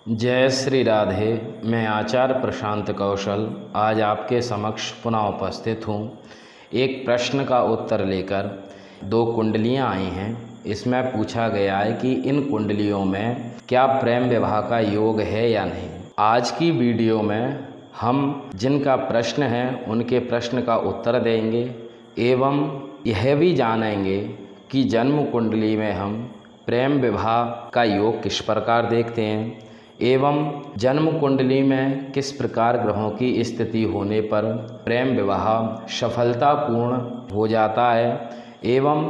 जय श्री राधे। मैं आचार्य प्रशांत कौशल आज आपके समक्ष पुनः उपस्थित हूँ एक प्रश्न का उत्तर लेकर। दो कुंडलियाँ आई हैं। इसमें पूछा गया है कि इन कुंडलियों में क्या प्रेम विवाह का योग है या नहीं। आज की वीडियो में हम जिनका प्रश्न है उनके प्रश्न का उत्तर देंगे एवं यह भी जानेंगे कि जन्म कुंडली में हम प्रेम विवाह का योग किस प्रकार देखते हैं एवं जन्म कुंडली में किस प्रकार ग्रहों की स्थिति होने पर प्रेम विवाह सफलतापूर्ण हो जाता है एवं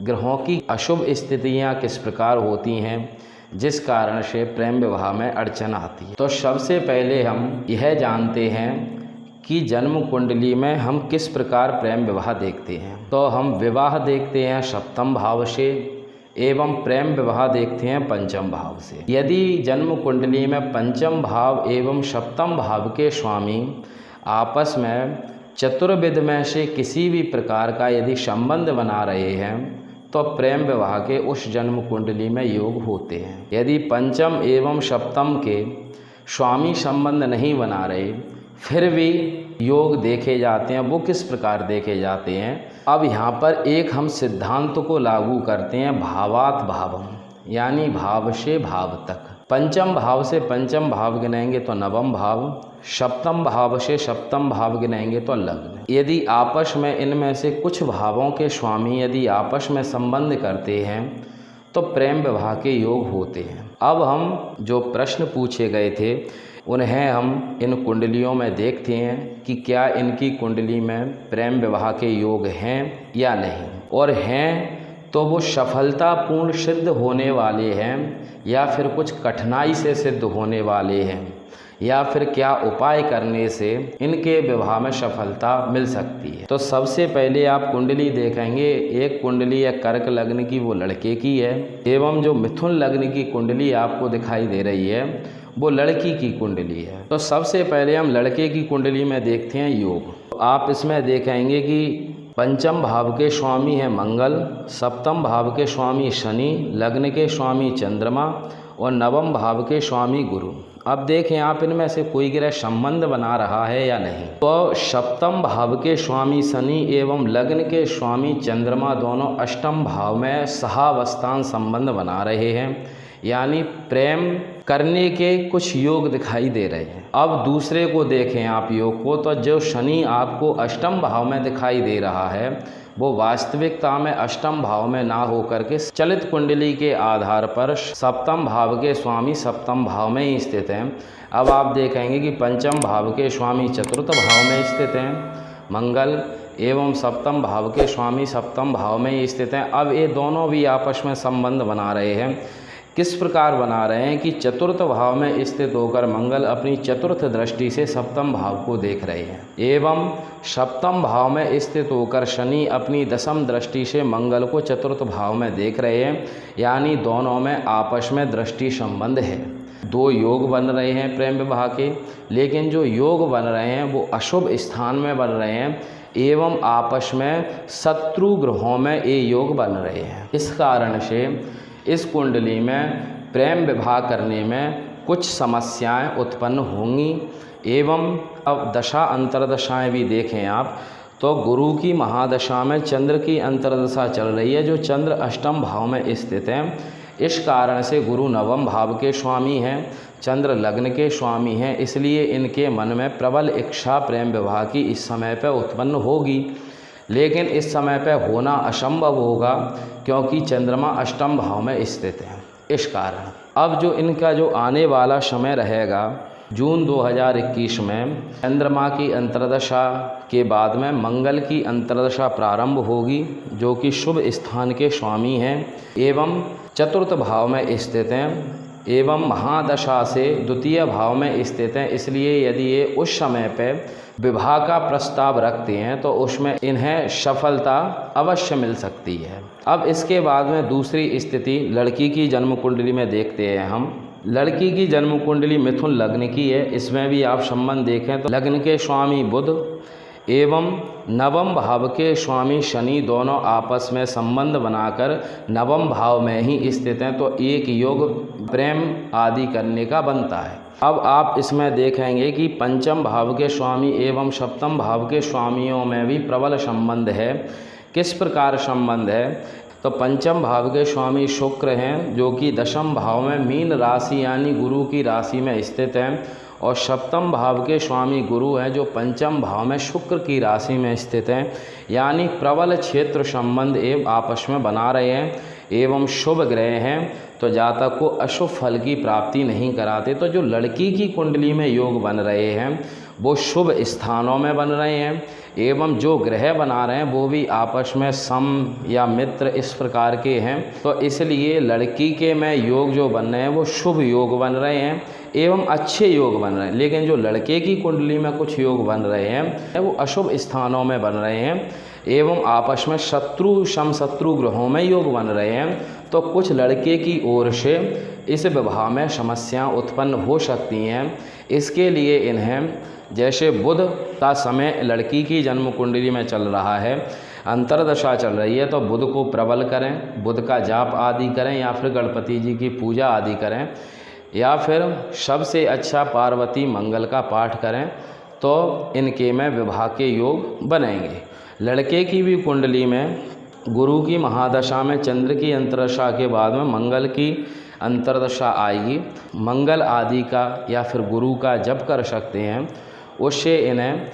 ग्रहों की अशुभ स्थितियां किस प्रकार होती हैं जिस कारण से प्रेम विवाह में अड़चन आती है। तो सबसे पहले हम यह जानते हैं कि जन्म कुंडली में हम किस प्रकार प्रेम विवाह देखते हैं। तो हम विवाह देखते हैं सप्तम भाव से एवं प्रेम विवाह देखते हैं पंचम भाव से। यदि जन्म कुंडली में पंचम भाव एवं सप्तम भाव के स्वामी आपस में चतुर्विध में से किसी भी प्रकार का यदि संबंध बना रहे हैं तो प्रेम विवाह के उस जन्म कुंडली में योग होते हैं। यदि पंचम एवं सप्तम के स्वामी संबंध नहीं बना रहे फिर भी योग देखे जाते हैं। वो किस प्रकार देखे जाते हैं, अब यहाँ पर एक हम सिद्धांत को लागू करते हैं भावात भावम, यानी भाव से भाव तक। पंचम भाव से पंचम भाव गिनेंगे तो नवम भाव, सप्तम भाव से सप्तम भाव गिनेंगे तो लग्न। यदि आपस में इनमें से कुछ भावों के स्वामी यदि आपस में संबंध करते हैं तो प्रेम विवाह के योग होते हैं। अब हम जो प्रश्न पूछे गए थे उन्हें हम इन कुंडलियों में देखते हैं कि क्या इनकी कुंडली में प्रेम विवाह के योग हैं या नहीं, और हैं तो वो सफलतापूर्ण सिद्ध होने वाले हैं या फिर कुछ कठिनाई से सिद्ध होने वाले हैं, या फिर क्या उपाय करने से इनके विवाह में सफलता मिल सकती है। तो सबसे पहले आप कुंडली देखेंगे। एक कुंडली है कर्क लग्न की, वो लड़के की है, एवं जो मिथुन लग्न की कुंडली आपको दिखाई दे रही है वो लड़की की कुंडली है। तो सबसे पहले हम लड़के की कुंडली में देखते हैं योग। आप इसमें देखेंगे कि पंचम भाव के स्वामी हैं मंगल, सप्तम भाव के स्वामी शनि, लग्न के स्वामी चंद्रमा और नवम भाव के स्वामी गुरु। अब देखें आप इनमें से कोई ग्रह संबंध बना रहा है या नहीं। तो सप्तम भाव के स्वामी शनि एवं लग्न के स्वामी चंद्रमा दोनों अष्टम भाव में सहावस्थान संबंध बना रहे हैं, यानी प्रेम करने के कुछ योग दिखाई दे रहे हैं। अब दूसरे को देखें आप योग को, तो जो शनि आपको अष्टम भाव में दिखाई दे रहा है वो वास्तविकता में अष्टम भाव में ना होकर के चलित कुंडली के आधार पर सप्तम भाव के स्वामी सप्तम भाव में ही स्थित हैं। अब आप देखेंगे कि पंचम भाव के स्वामी चतुर्थ भाव में स्थित हैं मंगल, एवं सप्तम भाव के स्वामी सप्तम भाव में ही स्थित हैं। अब ये दोनों भी आपस में संबंध बना रहे हैं। किस प्रकार बना रहे हैं कि चतुर्थ भाव में स्थित होकर मंगल अपनी चतुर्थ दृष्टि से सप्तम भाव को देख रहे हैं, एवं सप्तम भाव में स्थित होकर शनि अपनी दशम दृष्टि से मंगल को चतुर्थ भाव में देख रहे हैं, यानी दोनों में आपस में दृष्टि संबंध है। दो योग बन रहे हैं प्रेम विवाह के, लेकिन जो योग बन रहे हैं वो अशुभ स्थान में बन रहे हैं एवं आपस में शत्रु ग्रहों में ये योग बन रहे हैं। इस कारण से इस कुंडली में प्रेम विवाह करने में कुछ समस्याएं उत्पन्न होंगी। एवं अब दशा अंतर्दशाएं भी देखें आप तो गुरु की महादशा में चंद्र की अंतर्दशा चल रही है, जो चंद्र अष्टम भाव में स्थित हैं। इस कारण से गुरु नवम भाव के स्वामी हैं, चंद्र लग्न के स्वामी हैं, इसलिए इनके मन में प्रबल इच्छा प्रेम विवाह की इस समय पर उत्पन्न होगी, लेकिन इस समय पर होना असंभव होगा क्योंकि चंद्रमा अष्टम भाव में स्थित है। इस कारण अब जो इनका जो आने वाला समय रहेगा जून 2021 में चंद्रमा की अंतर्दशा के बाद में मंगल की अंतर्दशा प्रारंभ होगी, जो कि शुभ स्थान के स्वामी हैं एवं चतुर्थ भाव में स्थित हैं एवं महादशा से द्वितीय भाव में स्थित हैं। इसलिए यदि ये उस समय पर विवाह का प्रस्ताव रखते हैं तो उसमें इन्हें सफलता अवश्य मिल सकती है। अब इसके बाद में दूसरी स्थिति लड़की की जन्म कुंडली में देखते हैं हम। लड़की की जन्म कुंडली मिथुन लग्न की है। इसमें भी आप संबंध देखें तो लग्न के स्वामी बुध एवं नवम भाव के स्वामी शनि दोनों आपस में संबंध बनाकर नवम भाव में ही स्थित हैं, तो एक योग प्रेम आदि करने का बनता है। अब आप इसमें देखेंगे कि पंचम भाव के स्वामी एवं सप्तम भाव के स्वामियों में भी प्रबल संबंध है। किस प्रकार संबंध है? तो पंचम भाव के स्वामी शुक्र हैं, जो कि दशम भाव में मीन राशि यानी गुरु की राशि में स्थित हैं, और सप्तम भाव के स्वामी गुरु हैं, जो पंचम भाव में शुक्र की राशि में स्थित हैं, यानी प्रबल क्षेत्र संबंध एवं आपस में बना रहे हैं एवं शुभ ग्रह हैं, तो जातक को अशुभ फल की प्राप्ति नहीं कराते। तो जो लड़की की कुंडली में योग बन रहे हैं वो शुभ स्थानों में बन रहे हैं, एवं जो ग्रह बना रहे हैं वो भी आपस में सम या मित्र इस प्रकार के हैं। तो इसलिए लड़की के में योग जो बन रहे हैं वो शुभ योग बन रहे हैं एवं अच्छे योग बन रहे हैं, लेकिन जो लड़के की कुंडली में कुछ योग बन रहे हैं वो अशुभ स्थानों में बन रहे हैं एवं आपस में शत्रु समशत्रु ग्रहों में योग बन रहे हैं। तो कुछ लड़के की ओर से इस विवाह में समस्याएं उत्पन्न हो सकती हैं। इसके लिए इन्हें, जैसे बुध का समय लड़की की जन्म कुंडली में चल रहा है, अंतर्दशा चल रही है, तो बुध को प्रबल करें, बुध का जाप आदि करें, या फिर गणपति जी की पूजा आदि करें, या फिर सबसे अच्छा पार्वती मंगल का पाठ करें, तो इनके में विवाह के योग बनेंगे। लड़के की भी कुंडली में गुरु की महादशा में चंद्र की अंतर्दशा के बाद में मंगल की अंतर्दशा आएगी। मंगल आदि का या फिर गुरु का जप कर सकते हैं, उससे इन्हें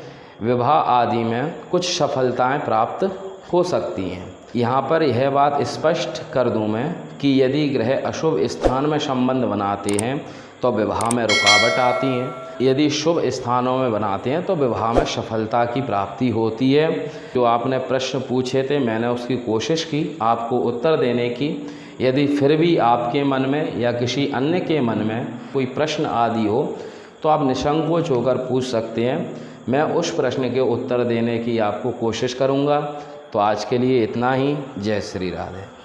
विवाह आदि में कुछ सफलताएं प्राप्त हो सकती हैं। यहाँ पर यह बात स्पष्ट कर दूं मैं कि यदि ग्रह अशुभ स्थान में संबंध बनाते हैं तो विवाह में रुकावट आती है, यदि शुभ स्थानों में बनाते हैं तो विवाह में सफलता की प्राप्ति होती है। जो आपने प्रश्न पूछे थे मैंने उसकी कोशिश की आपको उत्तर देने की। यदि फिर भी आपके मन में या किसी अन्य के मन में कोई प्रश्न आदि हो तो आप निसंकोच होकर पूछ सकते हैं, मैं उस प्रश्न के उत्तर देने की आपको कोशिश करूँगा। तो आज के लिए इतना ही। जय श्री राधे।